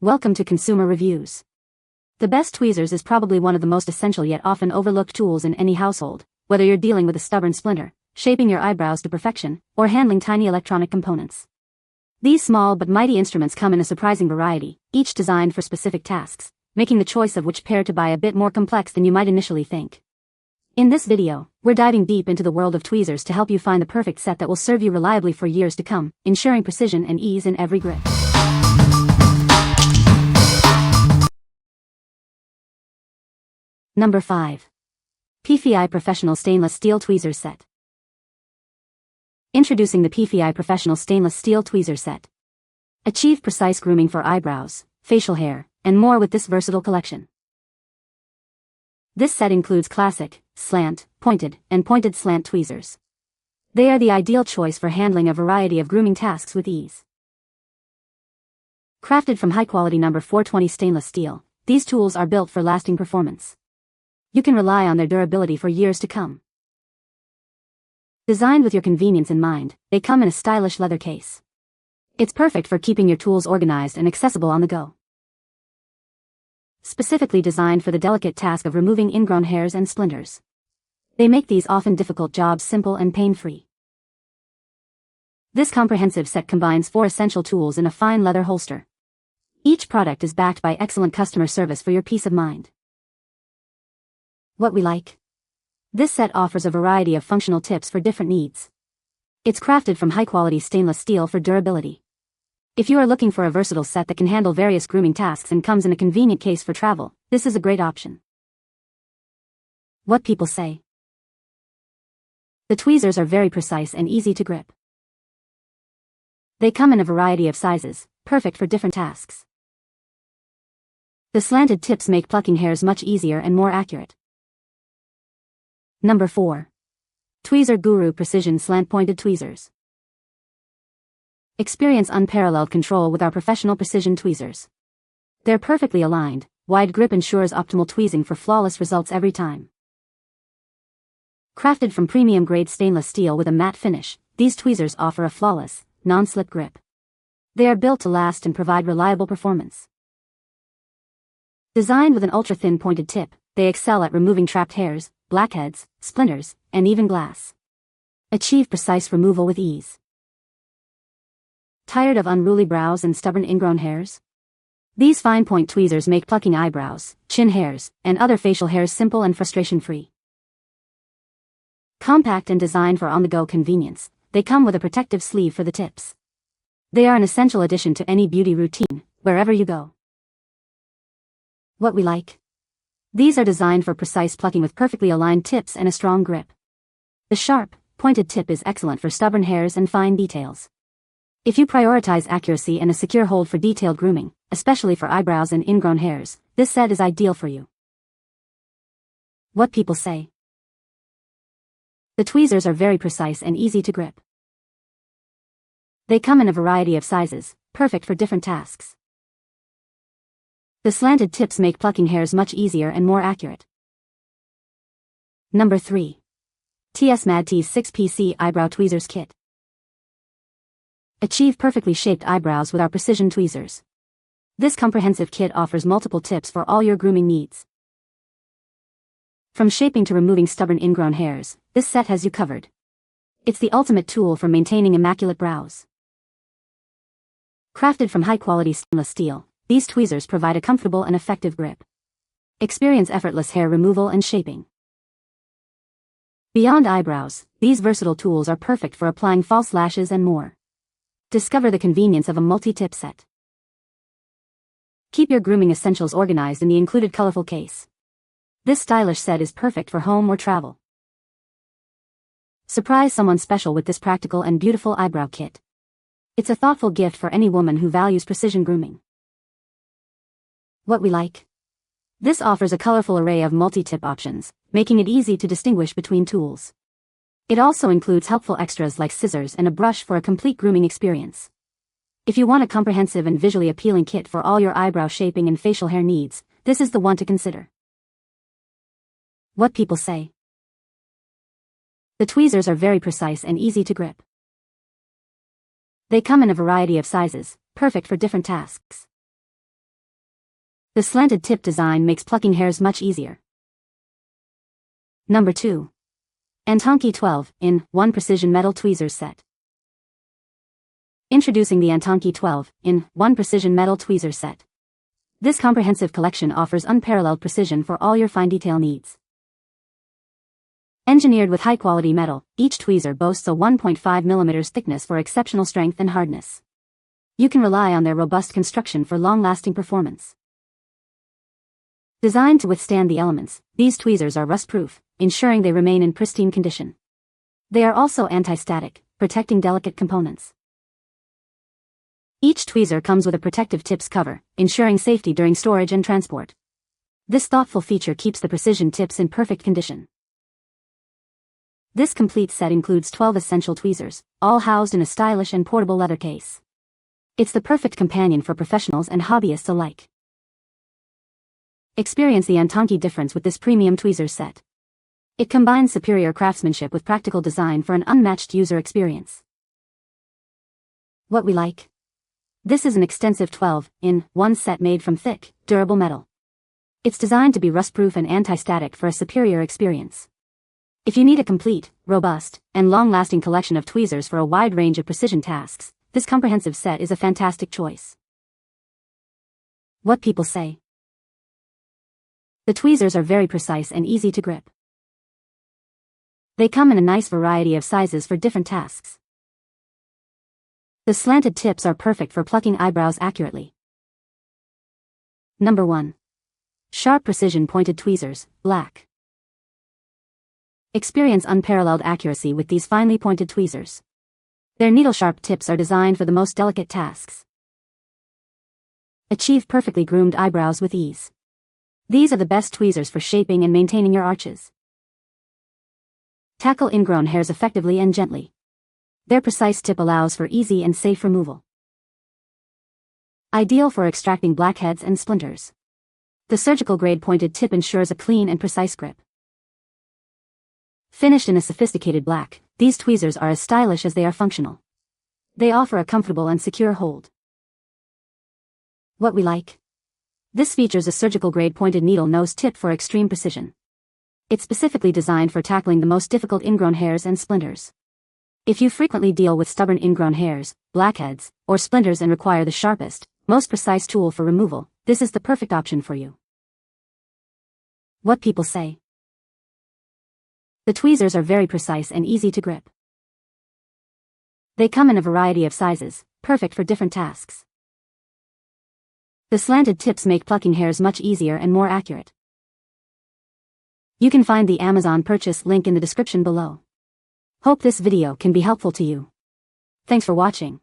Welcome to Consumer Reviews. The best tweezers is probably one of the most essential yet often overlooked tools in any household, whether you're dealing with a stubborn splinter, shaping your eyebrows to perfection, or handling tiny electronic components. These small but mighty instruments come in a surprising variety, each designed for specific tasks, making the choice of which pair to buy a bit more complex than you might initially think. In this video, we're diving deep into the world of tweezers to help you find the perfect set that will serve you reliably for years to come, ensuring precision and ease in every grip. Number 5. Pefei Professional Stainless Steel Tweezers Set. Introducing the Pefei Professional Stainless Steel Tweezer Set. Achieve precise grooming for eyebrows, facial hair, and more with this versatile collection. This set includes classic, slant, pointed, and pointed slant tweezers. They are the ideal choice for handling a variety of grooming tasks with ease. Crafted from high-quality No. 420 stainless steel, these tools are built for lasting performance. You can rely on their durability for years to come. Designed with your convenience in mind, they come in a stylish leather case. It's perfect for keeping your tools organized and accessible on the go. Specifically designed for the delicate task of removing ingrown hairs and splinters. They make these often difficult jobs simple and pain-free. This comprehensive set combines 4 essential tools in a fine leather holster. Each product is backed by excellent customer service for your peace of mind. What we like. This set offers a variety of functional tips for different needs. It's crafted from high-quality stainless steel for durability. If you are looking for a versatile set that can handle various grooming tasks and comes in a convenient case for travel, this is a great option. What people say. The tweezers are very precise and easy to grip. They come in a variety of sizes, perfect for different tasks. The slanted tips make plucking hairs much easier and more accurate. Number 4. Tweezer Guru Precision Slant-Pointed Tweezers. Experience unparalleled control with our professional precision tweezers. They're perfectly aligned, wide grip ensures optimal tweezing for flawless results every time. Crafted from premium-grade stainless steel with a matte finish, these tweezers offer a flawless, non-slip grip. They are built to last and provide reliable performance. Designed with an ultra-thin pointed tip, they excel at removing trapped hairs, blackheads, splinters, and even glass. Achieve precise removal with ease. Tired of unruly brows and stubborn ingrown hairs? These fine-point tweezers make plucking eyebrows, chin hairs, and other facial hairs simple and frustration-free. Compact and designed for on-the-go convenience, they come with a protective sleeve for the tips. They are an essential addition to any beauty routine, wherever you go. What we like. These are designed for precise plucking with perfectly aligned tips and a strong grip. The sharp, pointed tip is excellent for stubborn hairs and fine details. If you prioritize accuracy and a secure hold for detailed grooming, especially for eyebrows and ingrown hairs, this set is ideal for you. What people say. The tweezers are very precise and easy to grip. They come in a variety of sizes, perfect for different tasks. The slanted tips make plucking hairs much easier and more accurate. Number 3. TsMADDTs 6PC Eyebrow Tweezers Kit. Achieve perfectly shaped eyebrows with our precision tweezers. This comprehensive kit offers multiple tips for all your grooming needs. From shaping to removing stubborn ingrown hairs, this set has you covered. It's the ultimate tool for maintaining immaculate brows. Crafted from high-quality stainless steel, these tweezers provide a comfortable and effective grip. Experience effortless hair removal and shaping. Beyond eyebrows, these versatile tools are perfect for applying false lashes and more. Discover the convenience of a multi-tip set. Keep your grooming essentials organized in the included colorful case. This stylish set is perfect for home or travel. Surprise someone special with this practical and beautiful eyebrow kit. It's a thoughtful gift for any woman who values precision grooming. What we like. This offers a colorful array of multi-tip options, making it easy to distinguish between tools. It also includes helpful extras like scissors and a brush for a complete grooming experience. If you want a comprehensive and visually appealing kit for all your eyebrow shaping and facial hair needs, this is the one to consider. What people say. The tweezers are very precise and easy to grip. They come in a variety of sizes, perfect for different tasks. The slanted tip design makes plucking hairs much easier. Number 2. Antonki 12-in-1 Precision Metal Tweezers Set. Introducing the Antonki 12-in-1 Precision Metal Tweezers Set. This comprehensive collection offers unparalleled precision for all your fine detail needs. Engineered with high-quality metal, each tweezer boasts a 1.5 mm thickness for exceptional strength and hardness. You can rely on their robust construction for long-lasting performance. Designed to withstand the elements, these tweezers are rust-proof, ensuring they remain in pristine condition. They are also anti-static, protecting delicate components. Each tweezer comes with a protective tips cover, ensuring safety during storage and transport. This thoughtful feature keeps the precision tips in perfect condition. This complete set includes 12 essential tweezers, all housed in a stylish and portable leather case. It's the perfect companion for professionals and hobbyists alike. Experience the Antonki difference with this premium tweezers set. It combines superior craftsmanship with practical design for an unmatched user experience. What we like? This is an extensive 12-in-1 set made from thick, durable metal. It's designed to be rust-proof and anti-static for a superior experience. If you need a complete, robust, and long-lasting collection of tweezers for a wide range of precision tasks, this comprehensive set is a fantastic choice. What people say. The tweezers are very precise and easy to grip. They come in a nice variety of sizes for different tasks. The slanted tips are perfect for plucking eyebrows accurately. Number 1. Sharp Precision Pointed Tweezers, Black. Experience unparalleled accuracy with these finely pointed tweezers. Their needle-sharp tips are designed for the most delicate tasks. Achieve perfectly groomed eyebrows with ease. These are the best tweezers for shaping and maintaining your arches. Tackle ingrown hairs effectively and gently. Their precise tip allows for easy and safe removal. Ideal for extracting blackheads and splinters. The surgical-grade pointed tip ensures a clean and precise grip. Finished in a sophisticated black, these tweezers are as stylish as they are functional. They offer a comfortable and secure hold. What we like? This features a surgical-grade pointed needle nose tip for extreme precision. It's specifically designed for tackling the most difficult ingrown hairs and splinters. If you frequently deal with stubborn ingrown hairs, blackheads, or splinters and require the sharpest, most precise tool for removal, this is the perfect option for you. What people say. The tweezers are very precise and easy to grip. They come in a variety of sizes, perfect for different tasks. The slanted tips make plucking hairs much easier and more accurate. You can find the Amazon purchase link in the description below. Hope this video can be helpful to you. Thanks for watching.